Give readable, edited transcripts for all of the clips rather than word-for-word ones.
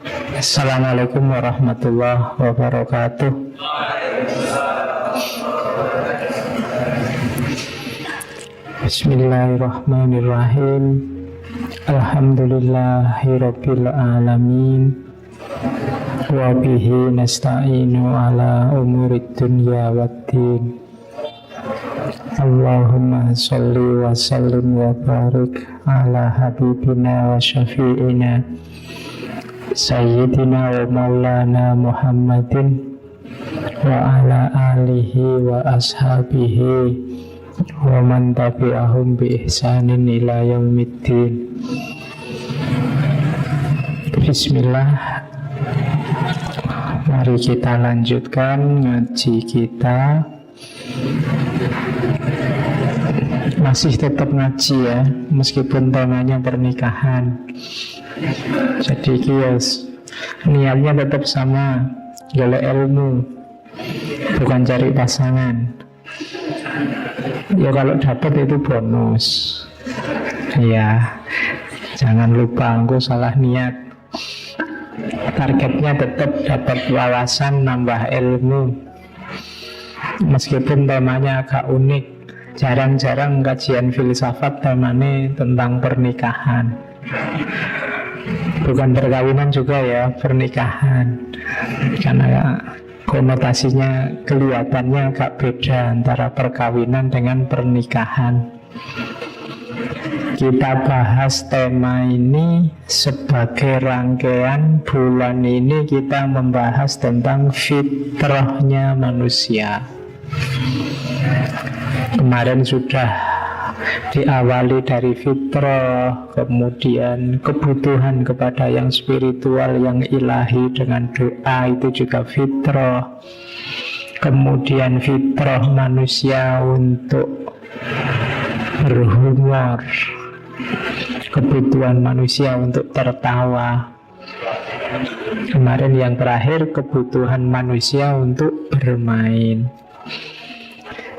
Assalamualaikum warahmatullahi wabarakatuh. Bismillahirrahmanirrahim. Alhamdulillahirabbil alamin. Wa bihi nasta'inu ala umurid dunya waddin. Allahumma sholli wa sallim wa barik ala habibina wa syafi'ina Sayyidina wa maulana Muhammadin wa ala alihi wa ashabihi wa man tabi'ahum bi ihsanin ila yaumiddin. Bismillah. Mari kita lanjutkan ngaji kita. Masih tetap ngaji ya, meskipun temanya pernikahan. Jadi kios niatnya tetap sama, golek ilmu, bukan cari pasangan. Ya kalau dapat itu bonus. Ya, jangan lupa, aku salah niat. Targetnya tetap dapat wawasan, nambah ilmu. Meskipun temanya agak unik, jarang-jarang kajian filsafat temanya tentang pernikahan. Bukan perkawinan juga ya, pernikahan. Karena konotasinya kelihatannya agak beda antara perkawinan dengan pernikahan. Kita bahas tema ini sebagai rangkaian bulan ini kita membahas tentang fitrahnya manusia. Kemarin sudah diawali dari fitrah, kemudian kebutuhan kepada yang spiritual, yang ilahi dengan doa, itu juga fitrah. Kemudian fitrah manusia untuk berhumor, kebutuhan manusia untuk tertawa. Kemarin yang terakhir, kebutuhan manusia untuk bermain.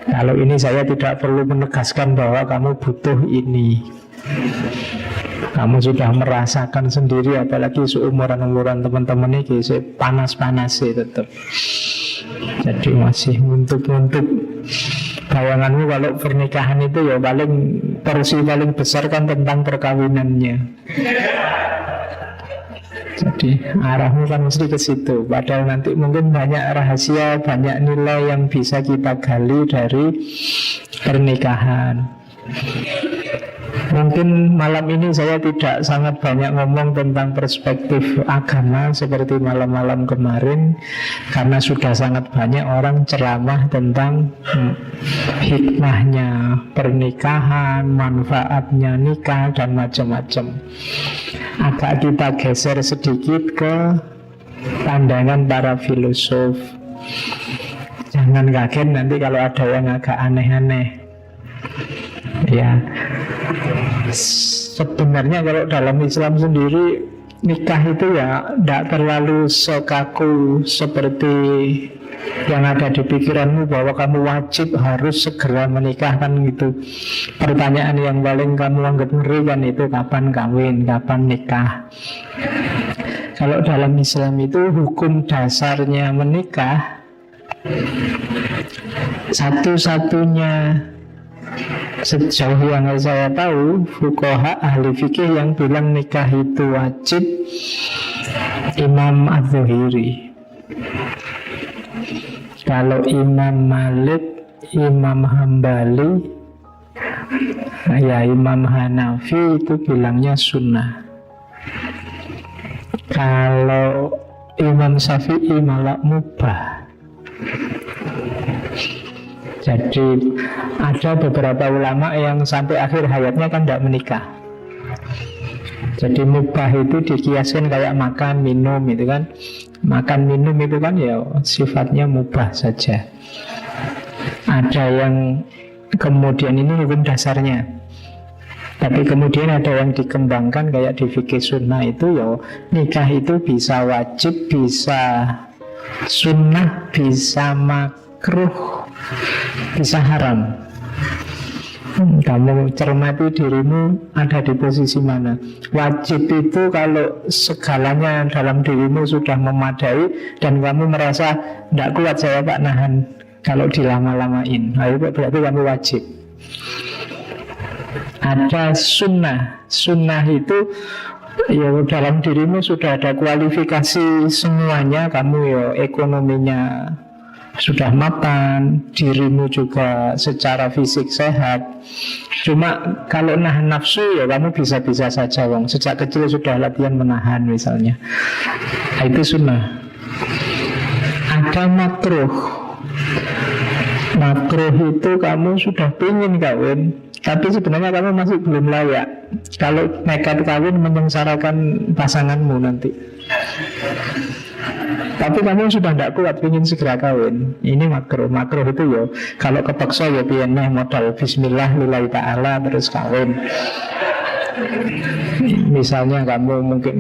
Kalau ini saya tidak perlu menegaskan bahwa kamu butuh ini. Kamu sudah merasakan sendiri, apalagi seumuran-umuran teman-teman ini panas-panas sih tetap. Jadi masih nguntuk-nguntuk. Bayanganmu kalau pernikahan itu ya porsi paling besar kan tentang perkawinannya. Jadi arahmu kan mesti ke situ. Padahal nanti mungkin banyak rahasia, banyak nilai yang bisa kita gali dari pernikahan. Mungkin malam ini saya tidak sangat banyak ngomong tentang perspektif agama seperti malam-malam kemarin, karena sudah sangat banyak orang ceramah tentang hikmahnya pernikahan, manfaatnya nikah, dan macam-macam. Agak kita geser sedikit ke pandangan para filosof. Jangan kaget nanti kalau ada yang agak aneh-aneh. Ya, sebenarnya kalau dalam Islam sendiri nikah itu ya tidak terlalu sekaku seperti yang ada di pikiranmu bahwa kamu wajib harus segera menikahkan gitu. Pertanyaan yang paling kamu anggap ngeri kan itu kapan kawin, kapan nikah. Kalau dalam Islam itu hukum dasarnya menikah, satu-satunya sejauh yang saya tahu, fuqaha ahli fikih yang bilang nikah itu wajib, Imam Az-Zuhiri. Kalau Imam Malik, Imam Hambali, ya Imam Hanafi itu bilangnya sunnah. Kalau Imam Syafi'i malah mubah. Jadi ada beberapa ulama yang sampai akhir hayatnya kan tidak menikah. Jadi mubah itu dikiaskan kayak makan, minum itu kan. Makan, minum itu kan ya sifatnya mubah saja. Ada yang kemudian ini hukum dasarnya. Tapi kemudian ada yang dikembangkan kayak di fikih sunnah itu ya nikah itu bisa wajib, bisa sunnah, bisa makruh, bisa haram. Kamu cermati dirimu ada di posisi mana. Wajib itu kalau segalanya dalam dirimu sudah memadai dan kamu merasa tidak kuat saya Pak nahan, kalau dilama-lamain, nah, itu berarti kamu wajib. Ada sunnah. Sunnah itu ya dalam dirimu sudah ada kualifikasi semuanya. Kamu ya ekonominya sudah mapan, dirimu juga secara fisik sehat. Cuma kalau nahan nafsu ya kamu bisa-bisa saja wong. Sejak kecil sudah latihan menahan misalnya. Itu sunnah. Ada makruh. Makruh itu kamu sudah pengen kawin, tapi sebenarnya kamu masih belum layak. Kalau nekat kawin menyengsarakan pasanganmu nanti. Tapi kamu sudah tidak kuat, ingin segera kawin. Ini makruh. Makruh itu ya kalau kepaksa ya piyeneh modal bismillah lillahi ta'ala terus kawin. Misalnya kamu mungkin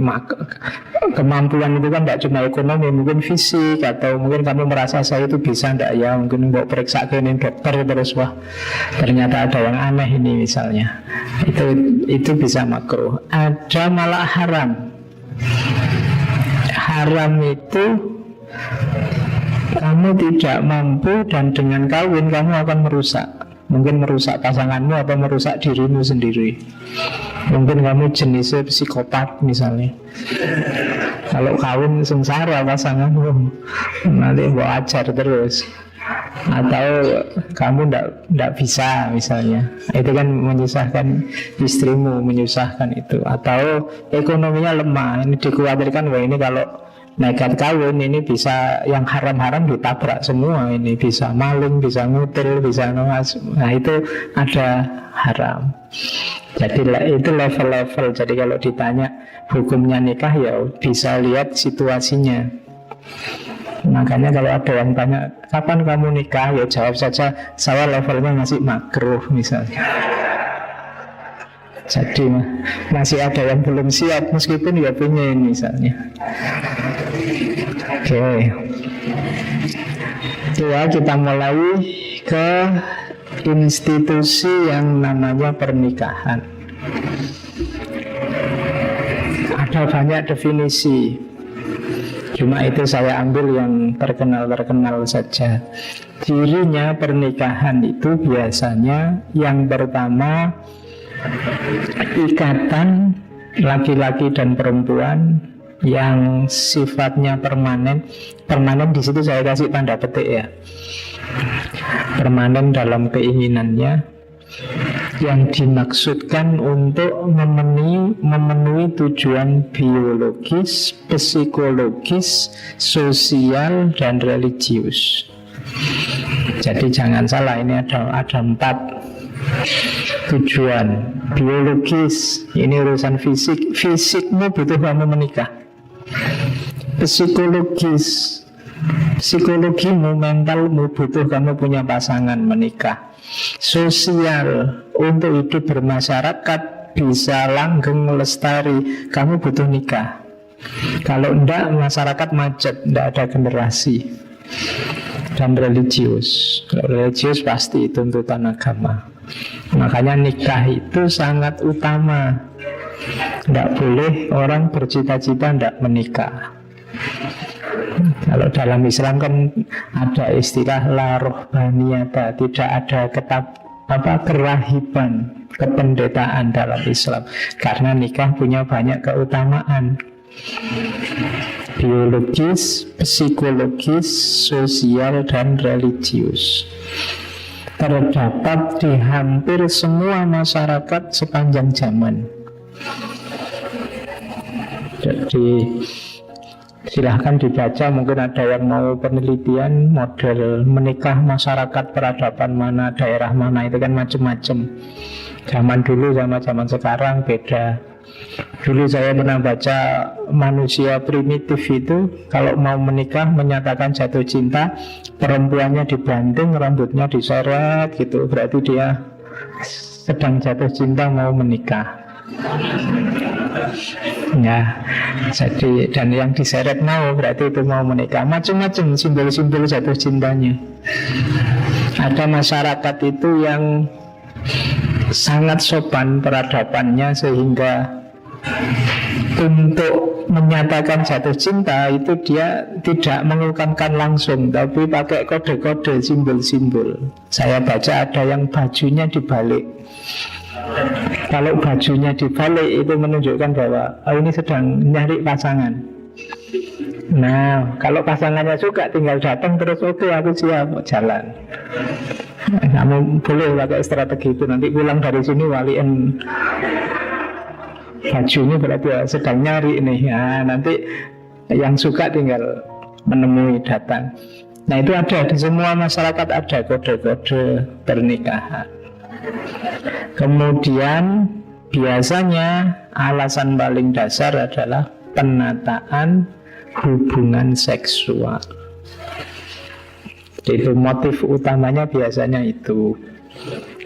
kemampuan itu kan tidak cuma ekonomi, mungkin fisik, atau mungkin kamu merasa saya itu bisa tidak ya, mungkin mau periksa ke ini dokter terus wah ternyata ada yang aneh ini misalnya. Itu bisa makruh. Ada malah haram. Haram itu kamu tidak mampu dan dengan kawin kamu akan merusak. Mungkin merusak pasanganmu atau merusak dirimu sendiri. Mungkin kamu jenisnya psikopat misalnya. Kalau kawin sengsara pasanganmu, nanti mau ajar terus. Atau kamu tidak bisa misalnya. Itu kan menyusahkan istrimu, menyusahkan itu. Atau ekonominya lemah. Ini dikhawatirkan wah ini kalau nekat kawin ini bisa yang haram-haram ditabrak semua. Ini bisa maling, bisa ngutil, bisa noas. Nah itu ada haram. Jadi itu level-level. Jadi kalau ditanya hukumnya nikah ya bisa lihat situasinya. Makanya kalau ada yang tanya kapan kamu nikah, ya jawab saja saya levelnya masih makruh misalnya. Jadi masih ada yang belum siap meskipun ya pengen misalnya. Oke. Ya kita mulai ke institusi yang namanya pernikahan. Ada banyak definisi, cuma itu saya ambil yang terkenal-terkenal saja. Cirinya pernikahan itu biasanya yang pertama ikatan laki-laki dan perempuan yang sifatnya permanen. Permanen di situ saya kasih tanda petik ya. Permanen dalam keinginannya, yang dimaksudkan untuk memenuhi tujuan biologis, psikologis, sosial, dan religius. Jadi jangan salah, ini ada 4 tujuan. Biologis, ini urusan fisik. Fisikmu butuh kamu menikah. Psikologis, psikologimu, mentalmu butuh kamu punya pasangan menikah. Sosial, untuk hidup bermasyarakat bisa langgeng lestari, kamu butuh nikah. Kalau enggak, masyarakat macet, enggak ada generasi. Dan religius, religius pasti tuntutan agama. Makanya nikah itu sangat utama. Tidak boleh orang bercita-cita tidak menikah. Kalau dalam Islam kan ada istilah la rohbaniyata, tidak ada kerahiban, kependetaan dalam Islam. Karena nikah punya banyak keutamaan. Biologis, psikologis, sosial, dan religius. Terdapat di hampir semua masyarakat sepanjang zaman. Jadi silahkan dibaca, mungkin ada yang mau penelitian model menikah masyarakat peradaban mana, daerah mana, itu kan macam-macam. Zaman dulu sama zaman sekarang beda. Dulu saya pernah baca manusia primitif itu kalau mau menikah menyatakan jatuh cinta, perempuannya dibanting, rambutnya diseret gitu, berarti dia sedang jatuh cinta mau menikah. Ya, jadi dan yang diseret mau berarti itu mau menikah. Macam-macam simbol-simbol jatuh cintanya. Ada masyarakat itu yang sangat sopan peradabannya, sehingga untuk menyatakan jatuh cinta itu dia tidak mengungkapkan langsung, tapi pakai kode-kode, simbol-simbol. Saya baca ada yang bajunya dibalik. Kalau bajunya dibalik itu menunjukkan bahwa ini sedang nyari pasangan. Nah, kalau pasangannya suka tinggal datang terus, oke, aku siap jalan. Kamu boleh pakai strategi itu. Nanti pulang dari sini waliin bajunya, berarti sedang nyari nih. Nah, nanti yang suka tinggal menemui, datang. Nah, itu ada di semua masyarakat, ada kode-kode pernikahan. Kemudian biasanya alasan paling dasar adalah penataan hubungan seksual. Itu motif utamanya biasanya itu.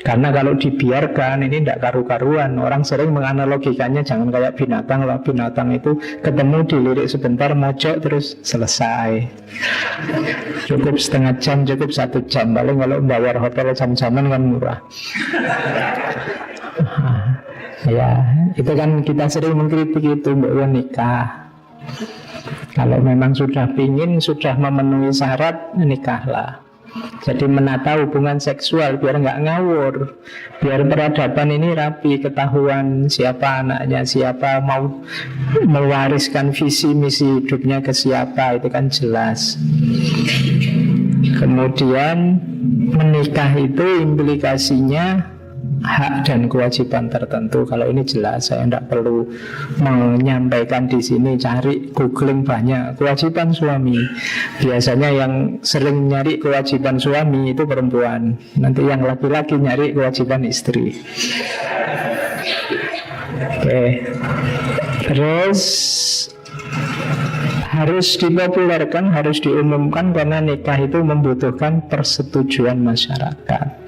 Karena kalau dibiarkan ini tidak karu-karuan. Orang sering menganalogikannya jangan kayak binatang lah. Binatang itu ketemu dilirik sebentar, mojok terus selesai. Cukup setengah jam, cukup 1 jam. Paling kalau bayar hotel jam-jaman kan murah. Ya, itu kan kita sering mengkritik itu, bahwa nikah. Kalau memang sudah pingin, sudah memenuhi syarat, nikahlah. Jadi menata hubungan seksual biar nggak ngawur, biar peradaban ini rapi, ketahuan siapa anaknya, siapa mau mewariskan visi misi hidupnya ke siapa, itu kan jelas. Kemudian menikah itu implikasinya hak dan kewajiban tertentu. Kalau ini jelas, saya tidak perlu menyampaikan di sini. Cari, googling banyak. Kewajiban suami. Biasanya yang sering nyari kewajiban suami itu perempuan. Nanti yang laki-laki nyari kewajiban istri. Oke. Terus harus dipopulerkan, harus diumumkan, karena nikah itu membutuhkan persetujuan masyarakat.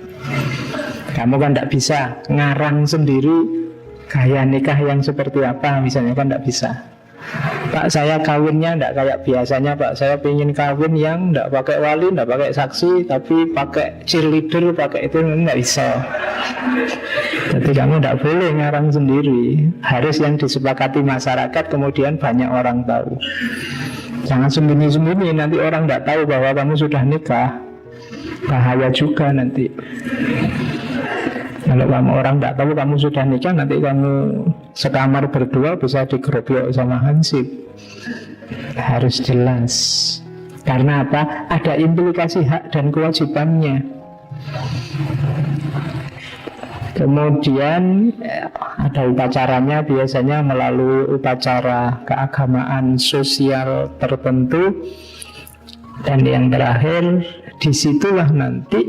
Kamu kan tidak bisa ngarang sendiri gaya nikah yang seperti apa, misalnya kan tidak bisa. Pak, saya kawinnya tidak kayak biasanya, Pak. Saya ingin kawin yang tidak pakai wali, tidak pakai saksi, tapi pakai cheerleader, pakai itu, tidak bisa. Jadi kamu tidak boleh ngarang sendiri. Harus yang disepakati masyarakat, kemudian banyak orang tahu. Jangan sembunyi-sembunyi, nanti orang tidak tahu bahwa kamu sudah nikah. Bahaya juga nanti. Kalau kamu orang tidak tahu kamu sudah nikah, nanti kamu sekamar berdua bisa digerobyok sama hansip. Harus jelas. Karena apa? Ada implikasi hak dan kewajibannya. Kemudian ada upacaranya, biasanya melalui upacara keagamaan sosial tertentu. Dan yang terakhir, disitulah nanti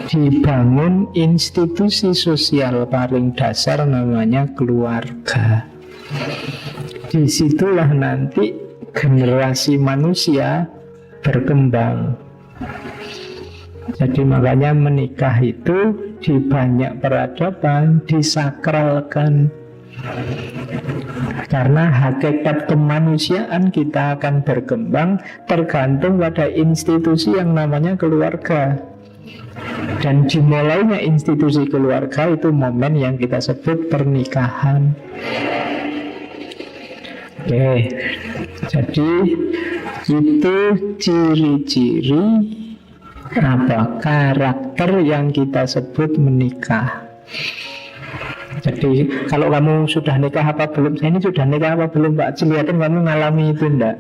dibangun institusi sosial paling dasar, namanya keluarga. Disitulah nanti generasi manusia berkembang. Jadi makanya menikah itu di banyak peradaban disakralkan. Karena hakikat kemanusiaan kita akan berkembang tergantung pada institusi yang namanya keluarga. Dan dimulainya institusi keluarga itu momen yang kita sebut pernikahan. Oke, jadi itu ciri-ciri apa karakter yang kita sebut menikah. Jadi kalau kamu sudah nikah apa belum, saya ini sudah nikah apa belum, Pak, lihatin kamu ngalami itu enggak.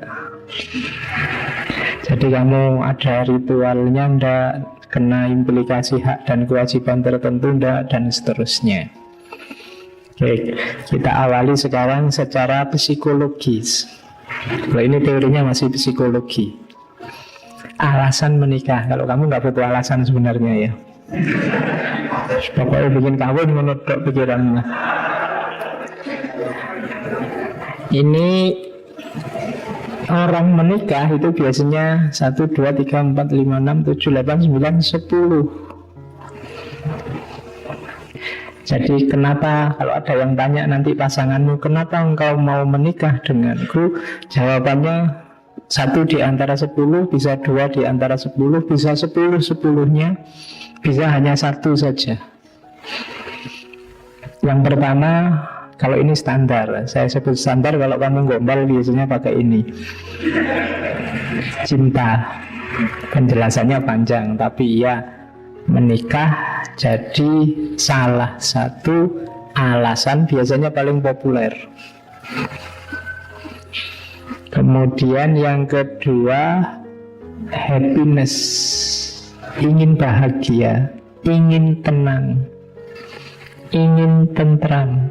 Jadi kamu ada ritualnya enggak, kena implikasi hak dan kewajiban tertentu enggak, dan seterusnya. Oke, kita awali sekarang secara psikologis. Kalau ini teorinya masih psikologi. Alasan menikah, kalau kamu nggak butuh alasan sebenarnya ya. Pokoknya bikin kawin menurut pikiranmu. Ini orang menikah itu biasanya 1, 2, 3, 4, 5, 6, 7, 8, 9, 10. Jadi kenapa kalau ada yang tanya nanti pasanganmu, kenapa engkau mau menikah denganku? Jawabannya 1 di antara 10, bisa 2 di antara 10, bisa 10 sepuluhnya, bisa hanya 1 saja. Yang pertama, kalau ini standar, saya sebut standar, kalau kamu gombal biasanya pakai ini. Cinta. Penjelasannya panjang, tapi ya, menikah jadi salah satu alasan biasanya paling populer. Kemudian yang kedua, happiness. Ingin bahagia, ingin tenang, ingin tentram.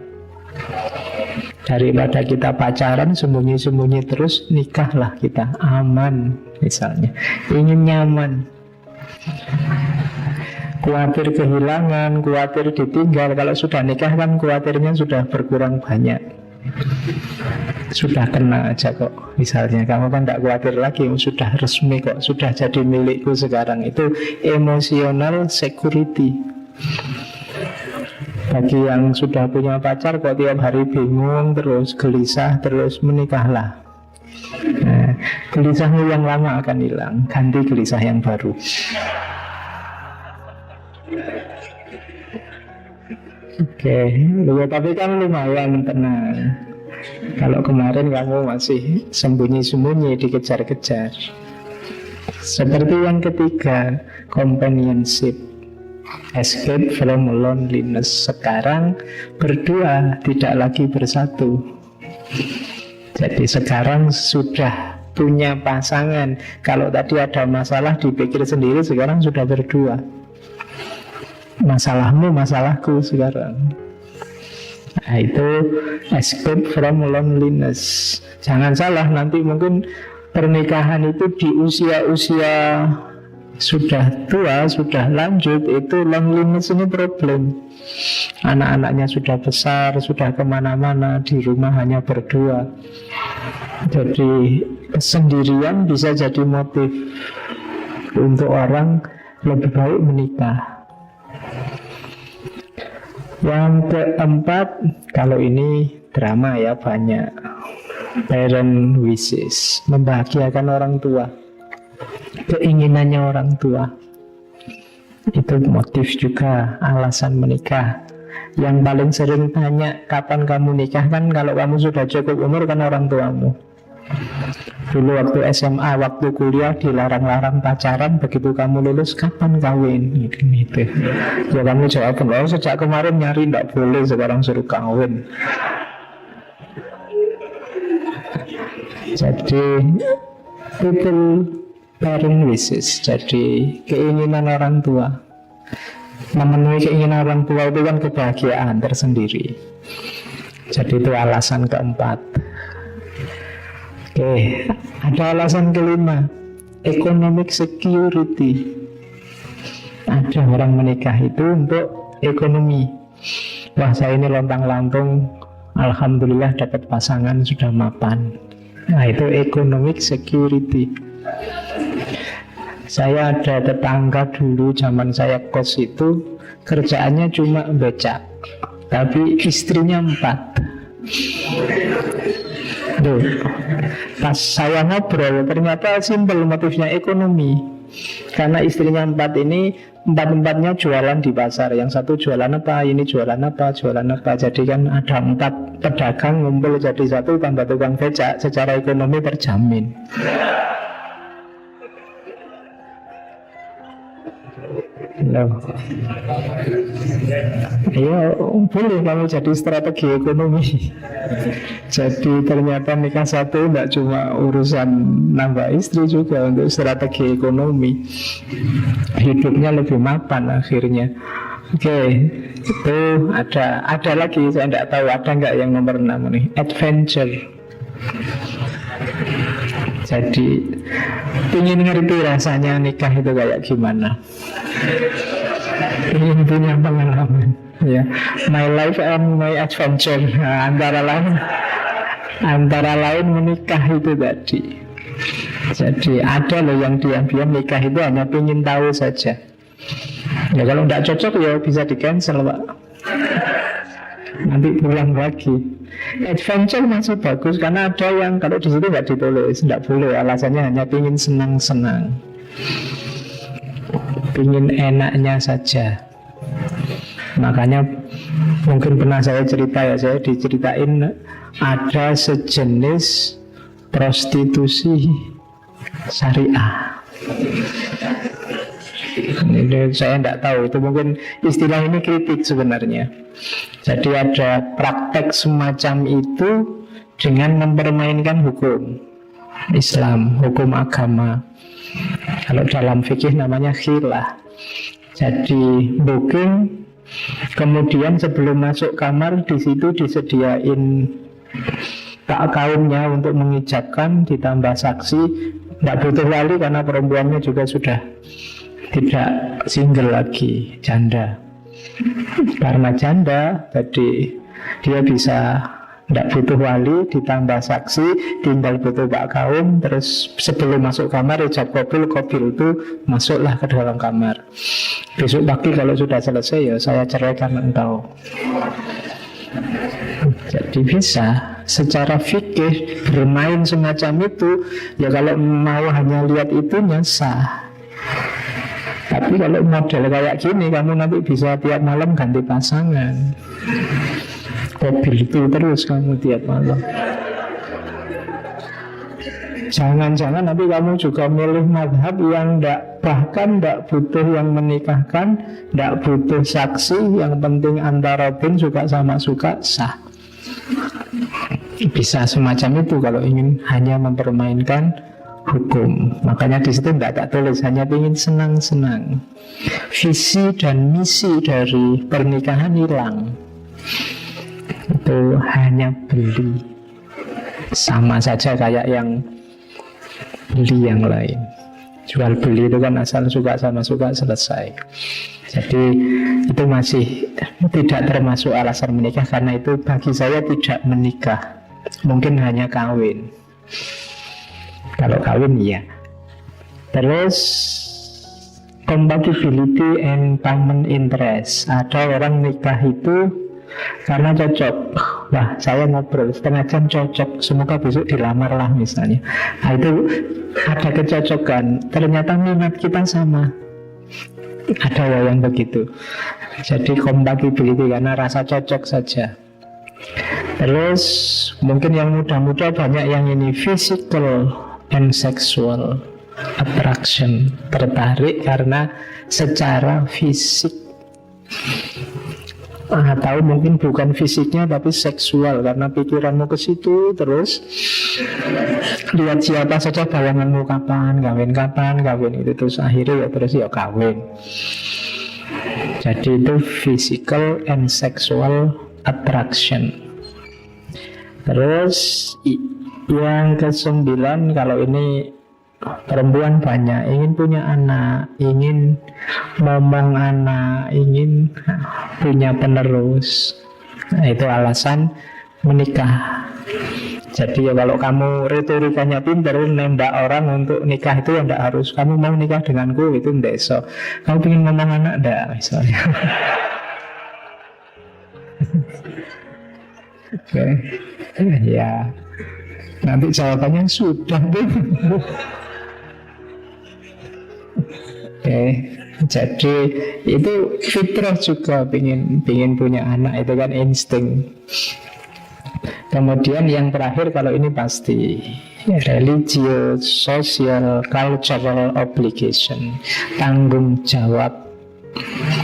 Daripada kita pacaran sembunyi-sembunyi terus, nikahlah kita, aman misalnya. Ingin nyaman, khawatir kehilangan, khawatir ditinggal. Kalau sudah nikah kan khawatirnya sudah berkurang banyak. Sudah kena aja kok. Misalnya kamu kan tidak khawatir lagi, sudah resmi kok, sudah jadi milikku sekarang. Itu emotional security. Bagi yang sudah punya pacar kok tiap hari bingung terus, gelisah terus, menikahlah. Nah, gelisahmu yang lama akan hilang, ganti gelisah yang baru. Oke, tapi kan lumayan tenang. Kalau kemarin kamu masih sembunyi-sembunyi, dikejar-kejar. Seperti yang ketiga, companionship. Escape from loneliness. Sekarang berdua, tidak lagi bersatu. Jadi sekarang sudah punya pasangan. Kalau tadi ada masalah dipikir sendiri, sekarang sudah berdua. Masalahmu, masalahku sekarang. Nah, itu escape from loneliness. Jangan salah, nanti mungkin pernikahan itu di usia-usia sudah tua, sudah lanjut, itu loneliness ini problem. Anak-anaknya sudah besar, sudah kemana-mana, di rumah hanya berdua. Jadi kesendirian bisa jadi motif untuk orang lebih baik menikah. Yang keempat, kalau ini drama ya banyak. Parent wishes, membahagiakan orang tua, keinginannya orang tua. Itu motif juga, alasan menikah. Yang paling sering tanya kapan kamu nikah kan kalau kamu sudah cukup umur kan orang tuamu. Dulu waktu SMA, waktu kuliah dilarang-larang pacaran, begitu kamu lulus kapan kawin? Gitu. Ya kamu jawab, oh sejak kemarin nyari tidak boleh, sekarang suruh kawin. Jadi people parent wishes, jadi keinginan orang tua. Memenuhi keinginan orang tua itu kan kebahagiaan tersendiri. Jadi itu alasan keempat. Oke, ada alasan kelima, economic security. Ada orang menikah itu untuk ekonomi. Wah, saya ini lontang-lantung, alhamdulillah dapat pasangan sudah mapan. Nah, itu economic security. Saya ada tetangga dulu zaman saya kos itu, kerjaannya cuma becak, tapi istrinya 4. Duh, pas saya ngobrol ternyata simpel motifnya ekonomi. Karena istrinya 4 ini, 4-4-nya jualan di pasar. Yang satu jualan apa, ini jualan apa, jualan apa. Jadi kan ada 4 pedagang ngumpul jadi satu, tambah tukang becak. Secara ekonomi terjamin. Loh. Ya boleh kamu jadi strategi ekonomi. Jadi ternyata nikah satu tidak cuma urusan nambah istri, juga untuk strategi ekonomi. Hidupnya lebih mapan akhirnya. Oke, itu ada lagi, saya tidak tahu ada nggak yang nomor 6 nih, adventure. Jadi ingin ngerti rasanya nikah itu kayak gimana, ingin punya pengalaman ya, my life and my adventure. Nah, antara lain menikah itu tadi. Jadi ada loh yang diam-diam nikah itu hanya ingin tahu saja. Ya kalau tidak cocok ya bisa di cancel Pak, nanti pulang lagi. Adventure masih bagus karena ada yang kalau di situ nggak ditulis, tidak boleh, alasannya hanya ingin senang-senang, ingin enaknya saja. Makanya Mungkin pernah saya cerita ya, saya diceritain ada sejenis prostitusi syariah. Ini saya tidak tahu, itu mungkin istilah ini kritik sebenarnya. Jadi ada praktek semacam itu dengan mempermainkan hukum Islam, hukum agama. Kalau dalam fikih namanya khilah. Jadi booking, kemudian sebelum masuk kamar di situ disediain tak kaumnya untuk mengijabkan, ditambah saksi. Tidak butuh wali karena perempuannya juga sudah tidak single lagi, janda. Karena janda, jadi dia bisa tidak butuh wali, ditambah saksi, tinggal butuh pak kaum. Terus sebelum masuk kamar ijab qabil, qabil itu masuklah ke dalam kamar. Besok pagi kalau sudah selesai ya saya ceraikan engkau. Jadi bisa secara fikih bermain semacam itu. Ya kalau mau hanya lihat itunya sah. Tapi kalau model kayak gini, kamu nanti bisa tiap malam ganti pasangan. Qabil itu terus kamu tiap malam. Jangan-jangan nanti kamu juga milih madhab yang bahkan tidak butuh yang menikahkan, tidak butuh saksi, yang penting antara bin suka sama suka, sah. Bisa semacam itu kalau ingin hanya mempermainkan hukum. Makanya di situ tidak tak tulis, hanya ingin senang-senang. Visi dan misi dari pernikahan hilang. Itu hanya beli. Sama saja kayak yang beli yang lain. Jual beli itu kan asal suka sama suka selesai. Jadi itu masih tidak termasuk alasan menikah, karena itu bagi saya tidak menikah. Mungkin hanya kawin. Kalau kawin iya. Terus compatibility and common interest. Ada orang nikah itu karena cocok. Wah, saya ngobrol setengah jam cocok, semoga besok dilamar lah misalnya. Nah, itu ada kecocokan. Ternyata minat kita sama. Ada ya yang begitu. Jadi compatibility karena rasa cocok saja. Terus mungkin yang muda-muda banyak yang ini physical and sexual attraction, tertarik karena secara fisik. Atau mungkin bukan fisiknya tapi seksual, karena pikiranmu ke situ terus lihat siapa saja bayanganmu kapan kawin itu, terus akhirnya ya terus ya kawin. Jadi itu physical and sexual attraction. Terus yang ke-9, kalau ini perempuan banyak ingin punya anak, ingin momong anak, ingin punya penerus. Nah, itu alasan menikah. Jadi ya kalau kamu retorikanya pintar, nembak orang untuk nikah itu ya tidak harus kamu mau nikah denganku, itu tidak iso. Kamu ingin ngomong anak tidak misalnya. Oke. Ya nanti jawabannya sudah deh. Oke, jadi itu fitrah juga pingin punya anak, itu kan insting. Kemudian yang terakhir kalau ini pasti religious, social, cultural obligation, tanggung jawab.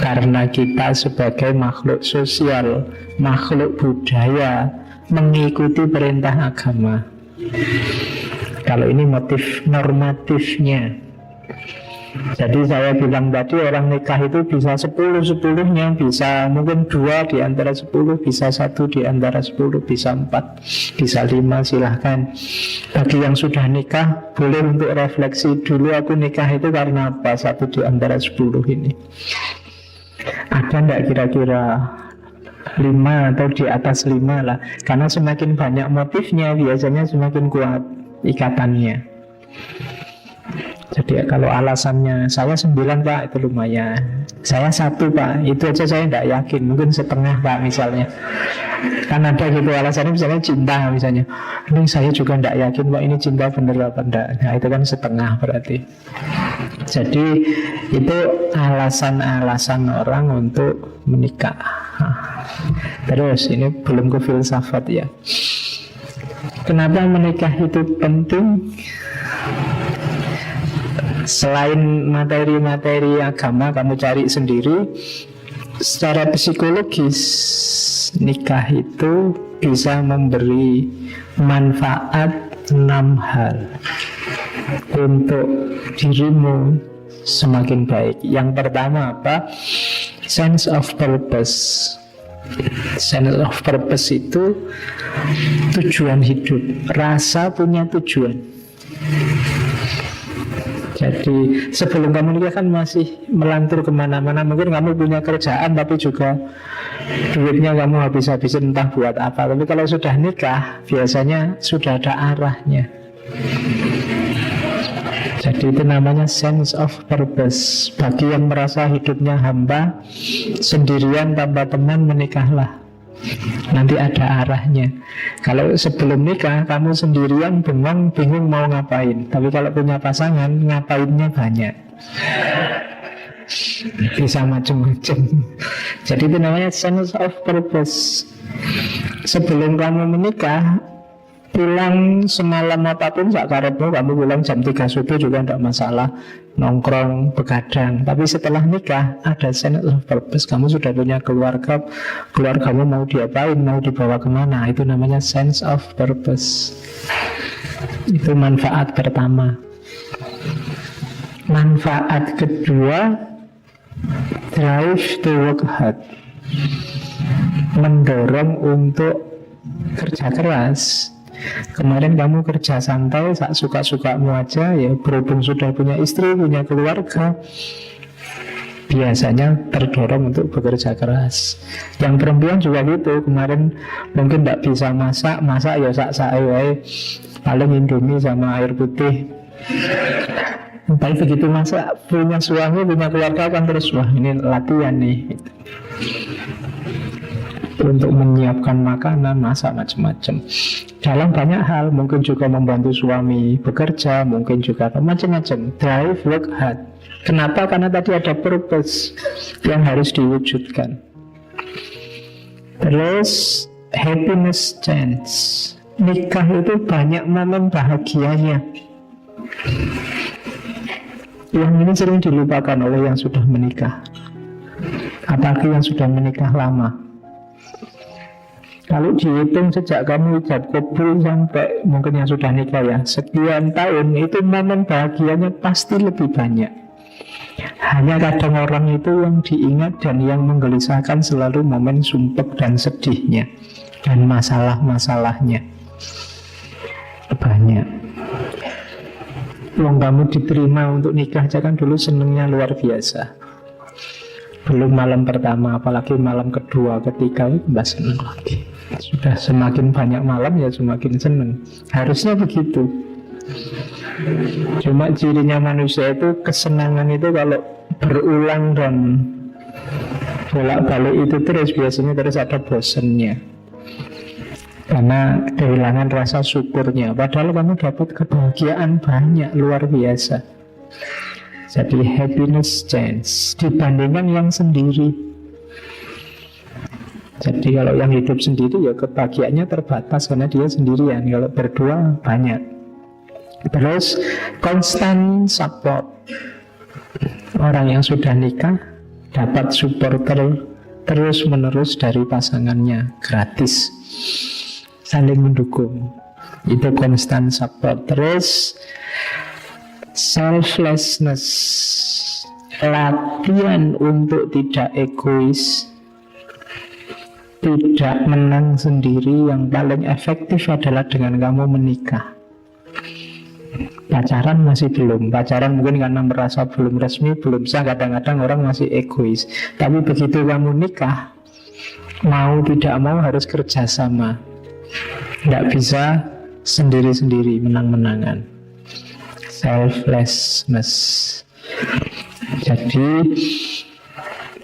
Karena kita sebagai makhluk sosial, makhluk budaya, mengikuti perintah agama. Kalau ini motif normatifnya. Jadi saya bilang tadi orang nikah itu bisa 10-10-nya, bisa mungkin 2 di antara 10, bisa 1 di antara 10, bisa 4, bisa 5, silahkan. Bagi yang sudah nikah boleh untuk refleksi dulu, aku nikah itu karena apa, 1 di antara 10 ini. Ada enggak kira-kira 5 atau di atas 5 lah. Karena semakin banyak motifnya biasanya semakin kuat ikatannya. Jadi kalau alasannya saya 9 pak, itu lumayan. Saya 1 pak, itu aja saya tidak yakin. Mungkin setengah pak misalnya. Kan ada gitu alasannya, misalnya cinta misalnya. Ini saya juga tidak yakin pak, ini cinta bener apa enggak. Nah itu kan setengah berarti. Jadi itu alasan-alasan orang untuk menikah. Terus ini belum ke filsafat ya. Kenapa menikah itu penting? Selain materi-materi agama kamu cari sendiri, secara psikologis nikah itu bisa memberi manfaat 6 hal untuk dirimu semakin baik. Yang pertama apa? Sense of purpose. Sense of purpose itu tujuan hidup, rasa punya tujuan. Jadi sebelum kamu nikah kan masih melantur kemana-mana. Mungkin kamu punya kerjaan tapi juga duitnya kamu habis-habisin entah buat apa. Tapi kalau sudah nikah biasanya sudah ada arahnya. Jadi itu namanya sense of purpose. Bagi yang merasa hidupnya hamba, sendirian tanpa teman, menikahlah. Nanti ada arahnya. Kalau sebelum nikah kamu sendirian bingung mau ngapain. Tapi kalau punya pasangan, ngapainnya banyak. Bisa macam-macam. Jadi itu namanya sense of purpose. Sebelum kamu menikah, pulang semalam apapun sakarepmu, kamu pulang jam 3 subuh juga tidak masalah, nongkrong, begadang. Tapi setelah nikah ada sense of purpose. Kamu sudah punya keluarga, keluargamu mau diapain, mau dibawa kemana. Itu namanya sense of purpose. Itu manfaat pertama. Manfaat kedua, drive to work hard, mendorong untuk kerja keras. Kemarin kamu kerja santai, suka-sukamu aja ya. Berhubung sudah punya istri, punya keluarga, biasanya terdorong untuk bekerja keras. Yang perempuan juga gitu. Kemarin mungkin tidak bisa masak ya sak-sak paling Indomie sama air putih. Tapi begitu masak, punya suami, punya keluarga kan terus, wah ini latihan nih untuk menyiapkan makanan, masak macam-macam. Dalam banyak hal, mungkin juga membantu suami bekerja, mungkin juga macam-macam. Drive, work hard. Kenapa? Karena tadi ada purpose yang harus diwujudkan. Terus happiness chance. Nikah itu banyak momen bahagianya. Yang ini sering dilupakan oleh yang sudah menikah, apalagi yang sudah menikah lama. Kalau dihitung sejak kamu ijab kabul sampai mungkin yang sudah nikah ya, sekian tahun, itu momen bahagianya pasti lebih banyak. Hanya kadang orang itu yang diingat dan yang menggelisahkan selalu momen sumpek dan sedihnya dan masalah-masalahnya. Banyak. Wong kamu diterima untuk nikah aja kan dulu senengnya luar biasa. Belum malam pertama, apalagi malam kedua, ketiga, mbak seneng lagi. Sudah semakin banyak malam ya semakin seneng. Harusnya begitu. Cuma cirinya manusia itu, kesenangan itu kalau berulang dan bolak-balik itu terus, biasanya terus ada bosennya. Karena kehilangan rasa syukurnya. Padahal kamu dapat kebahagiaan banyak, luar biasa. Jadi happiness chance dibandingkan yang sendiri. Jadi kalau yang hidup sendiri ya kebahagiaannya terbatas karena dia sendirian. Kalau berdua banyak. Terus constant support. Orang yang sudah nikah dapat supporter terus menerus dari pasangannya, gratis, saling mendukung. Itu constant support. Terus selflessness, latihan untuk tidak egois, tidak menang sendiri. Yang paling efektif adalah dengan kamu menikah. Pacaran masih belum. Pacaran mungkin karena merasa belum resmi, belum sah. Kadang-kadang orang masih egois. Tapi begitu kamu nikah, mau tidak mau harus kerjasama. Tidak bisa sendiri-sendiri, menang-menangan. Selflessness. Jadi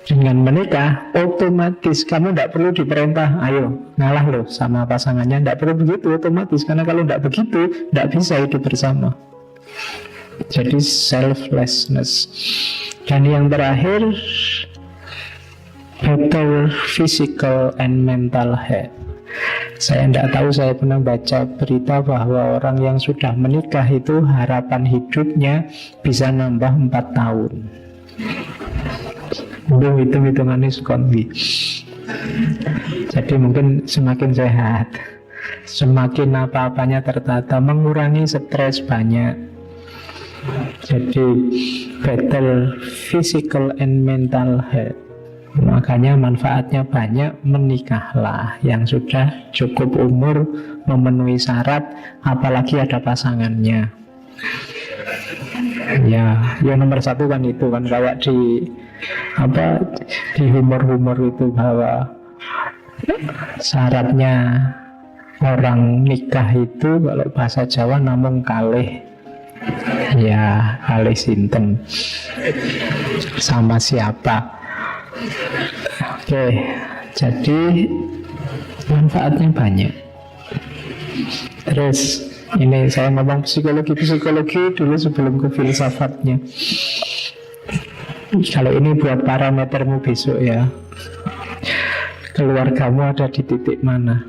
dengan menikah otomatis kamu tidak perlu diperintah, ayo ngalah loh sama pasangannya. Tidak perlu begitu otomatis. Karena kalau tidak begitu, tidak bisa hidup bersama. Jadi selflessness. Dan yang terakhir, better physical and mental health. Saya tidak tahu, saya pernah baca berita bahwa orang yang sudah menikah itu harapan hidupnya bisa nambah 4 tahun. Hitung-hitungannya sekondi. Jadi mungkin semakin sehat, semakin apa-apanya tertata, mengurangi stres banyak. Jadi better physical and mental health. Makanya manfaatnya banyak, menikahlah yang sudah cukup umur, memenuhi syarat, apalagi ada pasangannya. Ya nomor 1 kan itu kan, kayak di humor-humor itu bahwa syaratnya orang nikah itu kalau bahasa Jawa namung kalih. Ya, kalih sinten, sama siapa. Oke, jadi manfaatnya banyak. Terus ini saya ngomong psikologi dulu sebelum ke filsafatnya. Kalau ini buat parametermu besok ya, keluargamu ada di titik mana?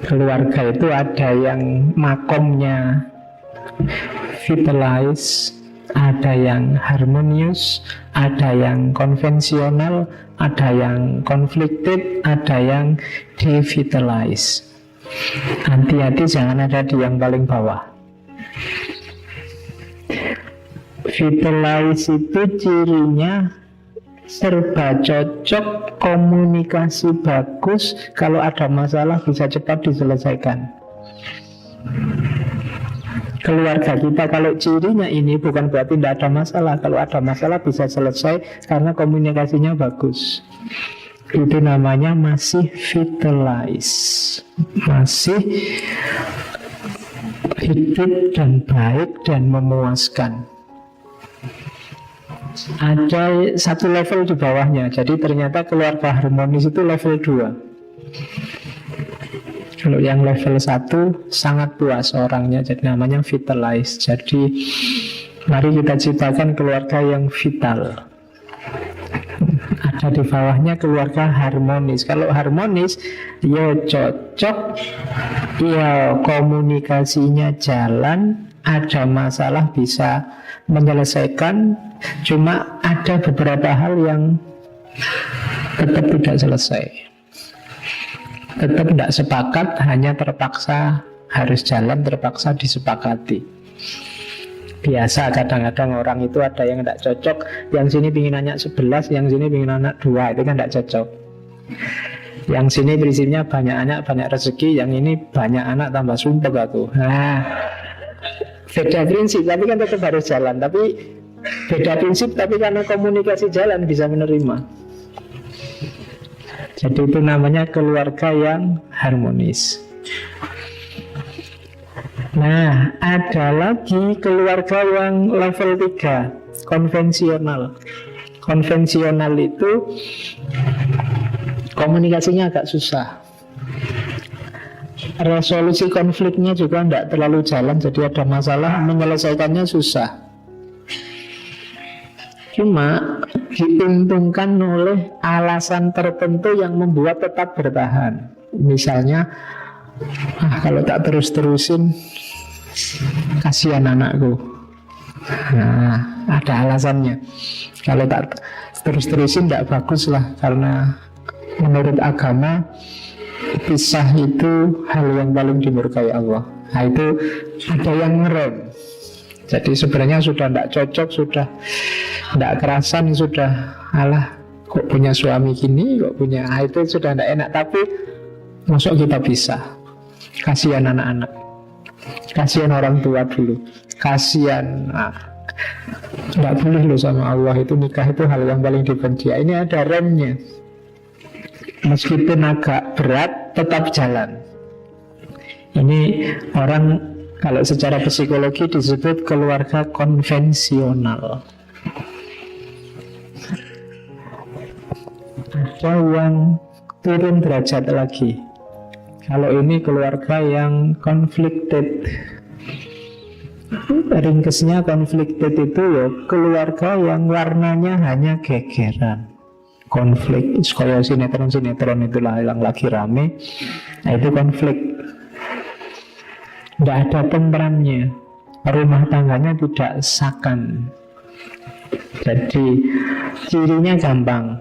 Keluarga itu ada yang makomnya vitalize, ada yang harmonius, ada yang konvensional, ada yang conflicted, ada yang devitalize. Hati-hati jangan ada di yang paling bawah. Vitalize itu cirinya serba cocok, komunikasi bagus, kalau ada masalah bisa cepat diselesaikan. Keluarga kita kalau cirinya ini bukan berarti tidak ada masalah. Kalau ada masalah bisa selesai karena komunikasinya bagus. Itu namanya masih vitalize, masih hidup dan baik dan memuaskan. Ada satu level di bawahnya. Jadi ternyata keluarga harmonis itu level 2. Kalau yang level 1 sangat puas orangnya, jadi namanya vitalize. Jadi mari kita ciptakan keluarga yang vital. Ada di bawahnya keluarga harmonis. Kalau harmonis, ya cocok, ya komunikasinya jalan, ada masalah bisa menyelesaikan. Cuma ada beberapa hal yang tetap tidak selesai, tetap tidak sepakat, hanya terpaksa harus jalan, terpaksa disepakati. Biasa kadang-kadang orang itu ada yang tidak cocok, yang sini pingin anak 11, yang sini pingin anak 2, itu kan tidak cocok. Yang sini prinsipnya banyak anak, banyak rezeki, yang ini banyak anak tambah sumpah aku. Nah, beda prinsip, tapi kan tetap harus jalan. Tapi beda prinsip, tapi karena komunikasi jalan bisa menerima. Jadi itu namanya keluarga yang harmonis. Nah, ada lagi keluarga yang level 3, konvensional. Konvensional itu komunikasinya agak susah. Resolusi konfliknya juga tidak terlalu jalan, jadi ada masalah, menyelesaikannya susah. Cuma diuntungkan oleh alasan tertentu yang membuat tetap bertahan. Misalnya, kalau tak terus-terusin kasihan anakku. Nah, ada alasannya. Kalau tak terus-terusin tidak bagus lah, karena menurut agama pisah itu hal yang paling dimurkai Allah. Nah, itu ada yang ngerem. Jadi sebenarnya sudah tidak cocok, sudah tidak kerasan, sudah alah kok punya suami gini, kok punya, itu sudah tidak enak. Tapi masuk kita bisa. Kasihan anak-anak, kasihan orang tua dulu, kasihan. Tidak boleh loh sama Allah, itu nikah itu hal yang paling dibenci. Ini ada remnya. Meskipun agak berat, tetap jalan. Ini orang kalau secara psikologi disebut keluarga konvensional. Ada yang turun derajat lagi. Kalau ini keluarga yang conflicted. Ringkesnya conflicted itu ya keluarga yang warnanya hanya gegeran. konflik. Kayak sinetron itulah yang lagi rame. Nah itu konflik. Tidak ada tentramnya. Rumah tangganya tidak sakan. Jadi cirinya gampang.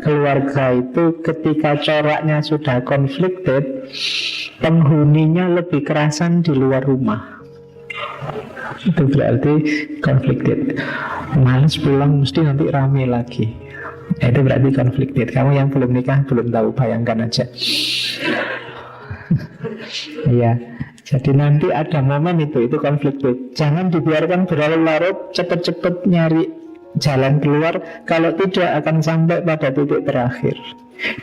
Keluarga itu ketika coraknya sudah conflicted, penghuninya lebih kerasan di luar rumah. Itu berarti conflicted. Males pulang, mesti nanti rame lagi. Itu berarti conflicted. Kamu yang belum nikah belum tahu, bayangkan aja. Iya. Jadi nanti ada momen itu conflicted. Jangan dibiarkan berlarut-larut, cepet-cepet nyari jalan keluar. Kalau tidak akan sampai pada titik terakhir,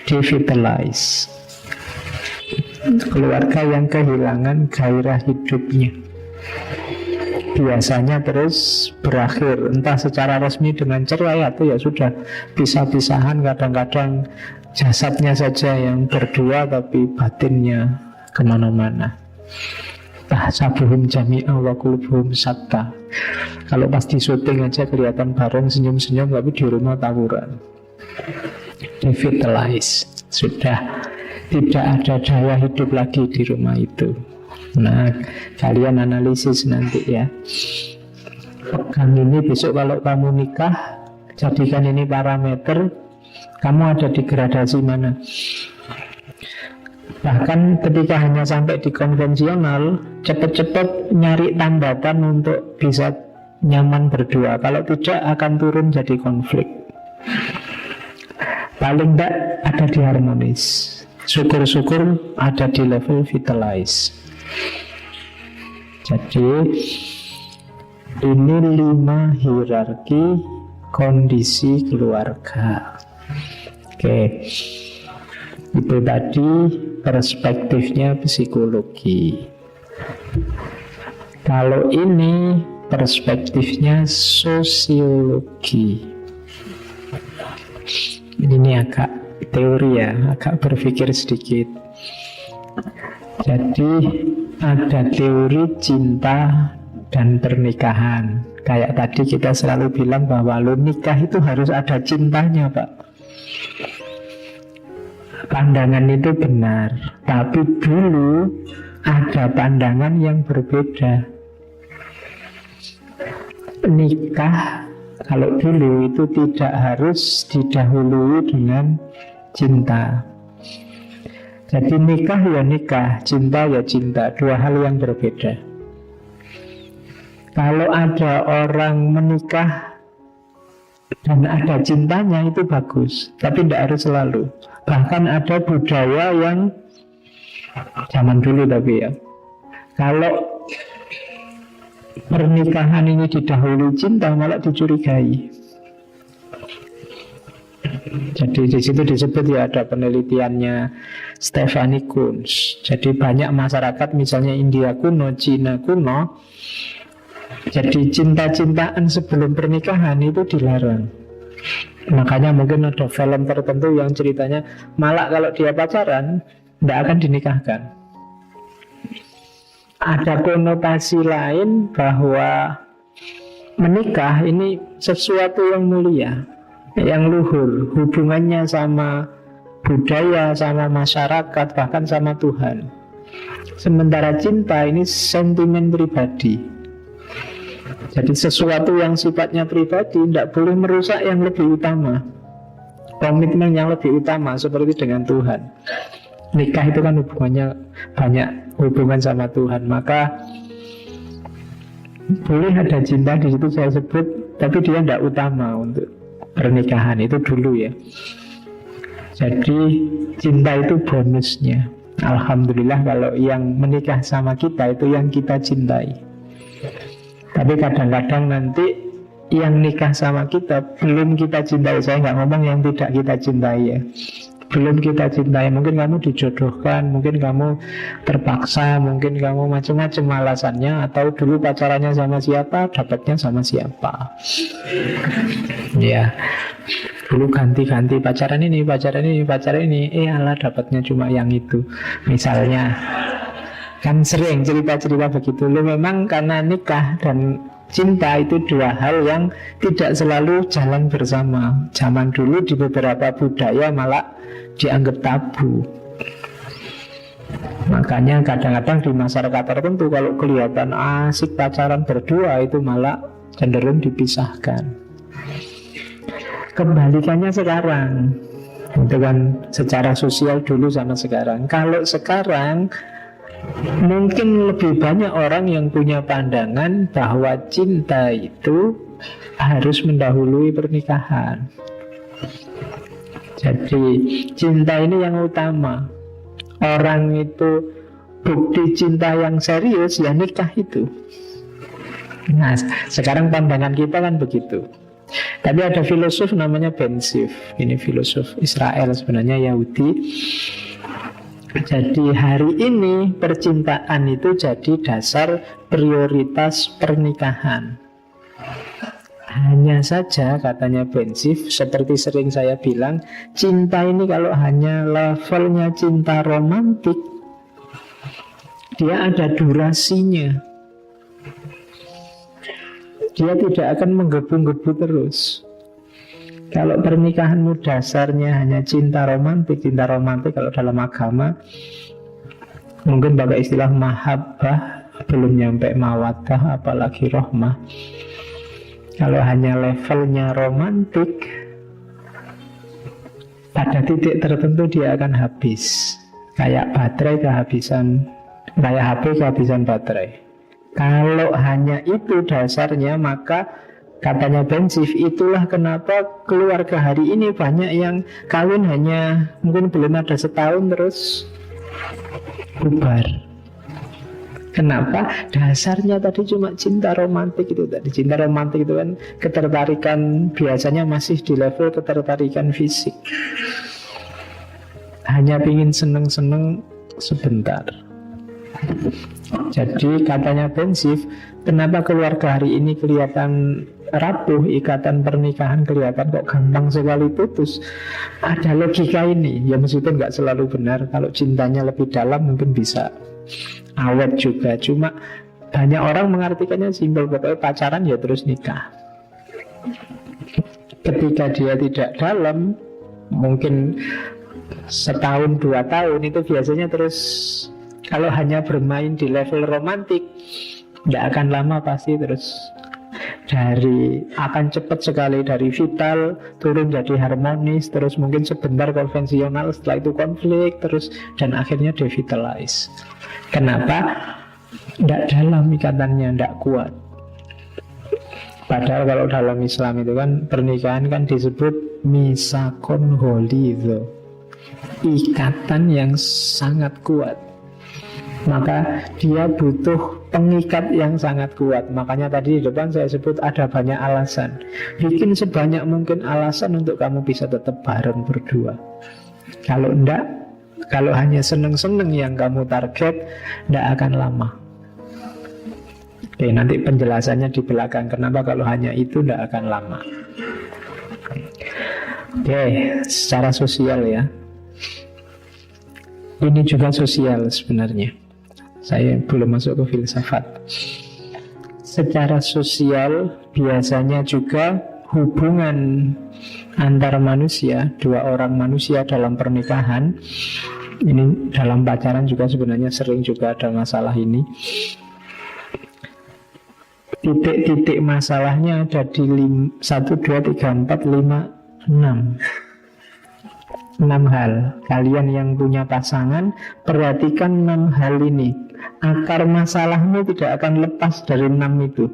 devitalize. Keluarga yang kehilangan gairah hidupnya biasanya terus berakhir entah secara resmi dengan cerai atau ya sudah pisah-pisahan. Kadang-kadang jasadnya saja yang berdua tapi batinnya kemana-mana. Tahsabuhum jami'a wa qulubuhum syatta. Kalau pas di syuting aja kelihatan bareng senyum-senyum, tapi di rumah tawuran. Devitalize. Sudah tidak ada daya hidup lagi di rumah itu. Nah, kalian analisis nanti ya. Pegang ini besok kalau kamu nikah, jadikan ini parameter. Kamu ada di gradasi mana? Bahkan ketika hanya sampai di konvensional, cepat-cepat nyari tambatan untuk bisa nyaman berdua. Kalau tidak akan turun jadi konflik. Paling tidak ada di harmonis. Syukur-syukur ada di level vitalize. Jadi ini 5 hierarki kondisi keluarga. Oke. Itu tadi perspektifnya psikologi. Kalau ini perspektifnya sosiologi. Ini agak teori ya, agak berpikir sedikit. Jadi ada teori cinta dan pernikahan. Kayak tadi kita selalu bilang bahwa lo nikah itu harus ada cintanya, Pak. Pandangan itu benar, tapi dulu ada pandangan yang berbeda. Nikah kalau dulu itu tidak harus didahului dengan cinta. Jadi nikah ya nikah, cinta ya cinta, dua hal yang berbeda. Kalau ada orang menikah dan ada cintanya itu bagus, tapi tidak harus selalu. Bahkan ada budaya yang zaman dulu tapi ya, kalau pernikahan ini didahului cinta malah dicurigai. Jadi di situ disebut ya, ada penelitiannya Stephanie Kunz. Jadi banyak masyarakat misalnya India kuno, Cina kuno, jadi cinta-cintaan sebelum pernikahan itu dilarang. Makanya mungkin ada film tertentu yang ceritanya malah kalau dia pacaran tidak akan dinikahkan. Ada konotasi lain bahwa menikah ini sesuatu yang mulia, yang luhur, hubungannya sama budaya, sama masyarakat, bahkan sama Tuhan. Sementara cinta ini sentimen pribadi. Jadi sesuatu yang sifatnya pribadi tidak boleh merusak yang lebih utama, komitmen yang lebih utama, seperti dengan Tuhan. Nikah itu kan hubungannya banyak hubungan sama Tuhan, maka boleh ada cinta di situ saya sebut, tapi dia tidak utama untuk pernikahan itu dulu ya. Jadi cinta itu bonusnya. Alhamdulillah kalau yang menikah sama kita itu yang kita cintai. Tapi kadang-kadang nanti yang nikah sama kita belum kita cintai. Saya nggak ngomong yang tidak kita cintai ya, belum kita cintai. Mungkin kamu dijodohkan, mungkin kamu terpaksa, mungkin kamu macam-macam alasannya, atau dulu pacarannya sama siapa, dapatnya sama siapa. Ya, dulu ganti-ganti pacaran ini, alah dapatnya cuma yang itu. Misalnya kan sering cerita-cerita begitu. Lu memang karena nikah dan cinta itu dua hal yang tidak selalu jalan bersama. Zaman dulu di beberapa budaya malah dianggap tabu. Makanya kadang-kadang di masyarakat tertentu kalau kelihatan asik pacaran berdua itu malah cenderung dipisahkan. Kebalikannya sekarang, itu kan secara sosial dulu sama sekarang. Kalau sekarang mungkin lebih banyak orang yang punya pandangan bahwa cinta itu harus mendahului pernikahan. Jadi cinta ini yang utama. Orang itu bukti cinta yang serius ya nikah itu. Nah, sekarang pandangan kita kan begitu. Tapi ada filosof namanya Ben Sif. Ini filosof Israel, sebenarnya Yahudi. Jadi hari ini percintaan itu jadi dasar prioritas pernikahan. Hanya saja katanya Ben Sif, seperti sering saya bilang, cinta ini kalau hanya levelnya cinta romantik, dia ada durasinya. Dia tidak akan menggebu-gebu terus. Kalau pernikahanmu dasarnya hanya cinta romantik kalau dalam agama mungkin pakai istilah mahabbah, belum nyampe mawaddah apalagi rohmah. Kalau hanya levelnya romantik, pada titik tertentu dia akan habis. Kayak baterai kehabisan, kayak HP kehabisan baterai. Kalau hanya itu dasarnya, maka katanya Ben Sif, itulah kenapa keluarga hari ini banyak yang kawin hanya mungkin belum ada setahun terus bubar. Kenapa? Dasarnya tadi cuma cinta romantik itu tadi. Cinta romantik itu kan ketertarikan, biasanya masih di level ketertarikan fisik. Hanya ingin seneng-seneng sebentar. Jadi katanya Ben Sif, kenapa keluarga hari ini kelihatan rapuh, ikatan pernikahan kelihatan kok gampang sekali putus? Ada logika ini. Ya meskipun gak selalu benar. Kalau cintanya lebih dalam mungkin bisa awet juga. Cuma banyak orang mengartikannya simpel, pokoknya pacaran ya terus nikah. Ketika dia tidak dalam, mungkin setahun 2 tahun itu biasanya terus. Kalau hanya bermain di level romantik, tidak akan lama pasti terus akan cepat sekali dari vital turun jadi harmonis, terus mungkin sebentar konvensional, setelah itu konflik terus, dan akhirnya devitalize. Kenapa? Tidak dalam ikatannya, tidak kuat. Padahal kalau dalam Islam itu kan pernikahan kan disebut misakon holidho, ikatan yang sangat kuat. Maka dia butuh pengikat yang sangat kuat. Makanya tadi di depan saya sebut ada banyak alasan. Bikin sebanyak mungkin alasan untuk kamu bisa tetap bareng berdua. Kalau enggak, kalau hanya seneng-seneng yang kamu target, enggak akan lama. Oke, nanti penjelasannya di belakang. Kenapa kalau hanya itu enggak akan lama. Oke, secara sosial ya. Ini juga sosial sebenarnya. Saya belum masuk ke filsafat. Secara sosial biasanya juga hubungan antar manusia, 2 orang manusia dalam pernikahan, ini dalam pacaran juga sebenarnya sering juga ada masalah ini. Titik-titik masalahnya ada di 1, 2, 3, 4, 5, 6 hal. Kalian yang punya pasangan, perhatikan 6 hal ini. Akar masalahmu tidak akan lepas dari 6 itu.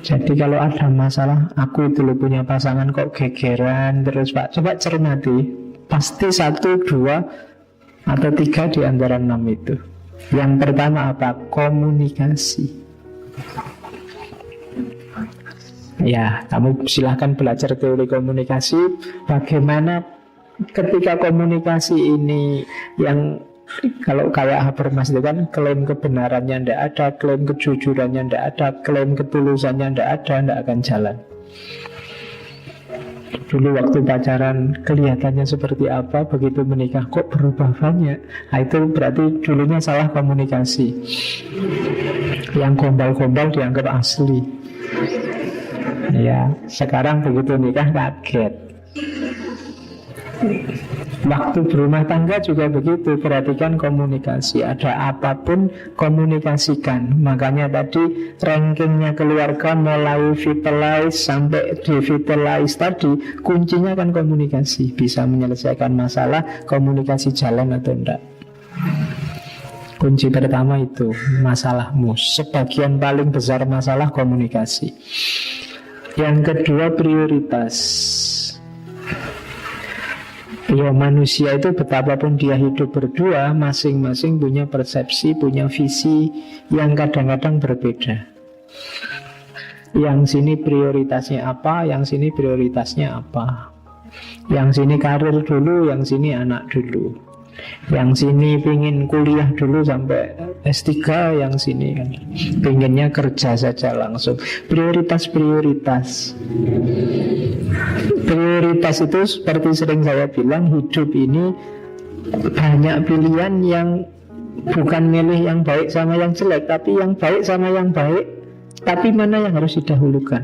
Jadi kalau ada masalah, aku itu loh punya pasangan kok gegeran terus Pak, coba cermati. Pasti 1, 2, atau 3 di antara 6 itu. Yang pertama apa? Komunikasi. Ya, kamu silahkan belajar teori komunikasi. Bagaimana ketika komunikasi ini yang kalau kayak Habermas itu kan klaim kebenarannya tidak ada, klaim kejujurannya tidak ada, klaim ketulusannya tidak ada, tidak akan jalan. Dulu waktu pacaran kelihatannya seperti apa, begitu menikah kok berubah banyak. Nah, itu berarti dulunya salah komunikasi. Yang gombal-gombal dianggap asli. Ya, sekarang begitu nikah kaget. Waktu berumah tangga juga begitu. Perhatikan komunikasi. Ada apapun komunikasikan. Makanya tadi rankingnya keluarga mulai vitalize sampai devitalize tadi, kuncinya kan komunikasi. Bisa menyelesaikan masalah, komunikasi jalan atau enggak. Kunci pertama itu masalahmu. Sebagian paling besar masalah komunikasi. Yang kedua prioritas. Ya, manusia itu betapapun dia hidup berdua, masing-masing punya persepsi, punya visi yang kadang-kadang berbeda. Yang sini prioritasnya apa, yang sini prioritasnya apa. Yang sini karir dulu, yang sini anak dulu. Yang sini pingin kuliah dulu sampai S3, yang sini kan pinginnya kerja saja langsung. Prioritas-prioritas. Prioritas itu seperti sering saya bilang, hidup ini banyak pilihan yang bukan milih yang baik sama yang jelek, tapi yang baik sama yang baik, tapi mana yang harus didahulukan.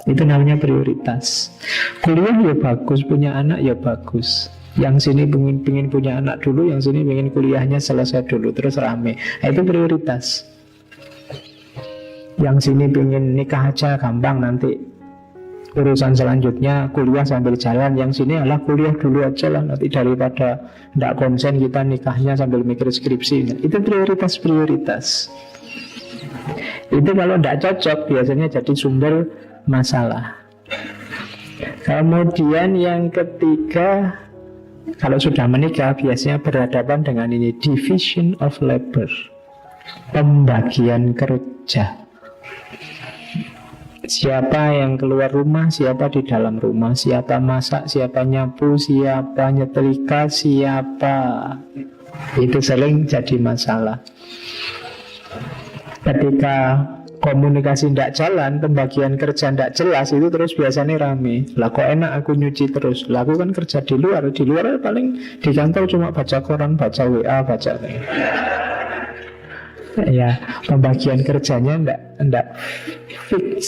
Itu namanya prioritas. Kuliah ya bagus, punya anak ya bagus. Yang sini pengen punya anak dulu, yang sini pengen kuliahnya selesai dulu, terus rame. Nah, itu prioritas. Yang sini pengen nikah aja gampang, nanti urusan selanjutnya kuliah sambil jalan. Yang sini adalah kuliah dulu aja lah, nanti daripada tidak konsen kita nikahnya sambil mikir skripsi. Itu prioritas-prioritas. Itu kalau tidak cocok biasanya jadi sumber masalah. Kemudian yang ketiga, kalau sudah menikah biasanya berhadapan dengan ini, division of labor, pembagian kerja. Siapa yang keluar rumah, siapa di dalam rumah, siapa masak, siapa nyapu, siapa nyetrika, siapa. Itu sering jadi masalah. Ketika komunikasi tidak jalan, pembagian kerja tidak jelas, itu terus biasanya rame. Lah kok enak aku nyuci terus, lah aku kan kerja di luar paling di kantor cuma baca koran, baca WA, baca ya, pembagian kerjanya enggak fix.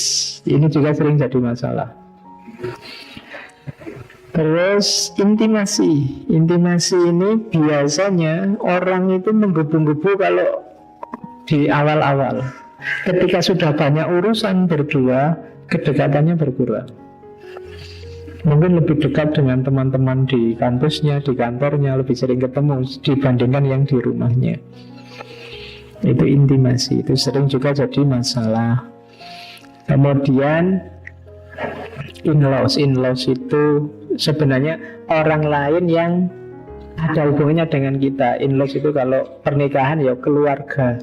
Ini juga sering jadi masalah. Terus intimasi. Intimasi ini biasanya orang itu menggebu-gebu kalau di awal-awal. Ketika sudah banyak urusan berdua, kedekatannya berkurang. Mungkin lebih dekat dengan teman-teman di kampusnya, di kantornya, lebih sering ketemu dibandingkan yang di rumahnya. Itu intimasi, itu sering juga jadi masalah. Kemudian in-laws. In-laws itu sebenarnya orang lain yang ada hubungannya dengan kita. In-laws itu kalau pernikahan ya keluarga.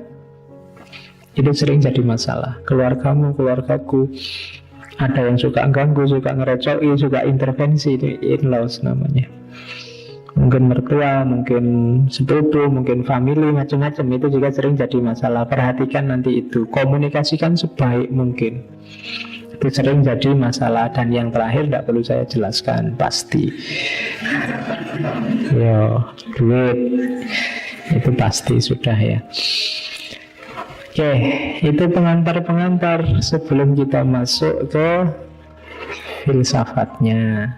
Itu sering jadi masalah. Keluargamu, keluargaku. Ada yang suka ganggu, suka ngerecoki, suka intervensi. Itu in-laws namanya. Mungkin mertua, mungkin sepupu, mungkin family, macam-macam. Itu juga sering jadi masalah. Perhatikan nanti itu. Komunikasikan sebaik mungkin. Itu sering jadi masalah. Dan yang terakhir tidak perlu saya jelaskan, pasti. Yo, duit. Itu pasti sudah ya. Oke, itu pengantar-pengantar sebelum kita masuk ke filsafatnya.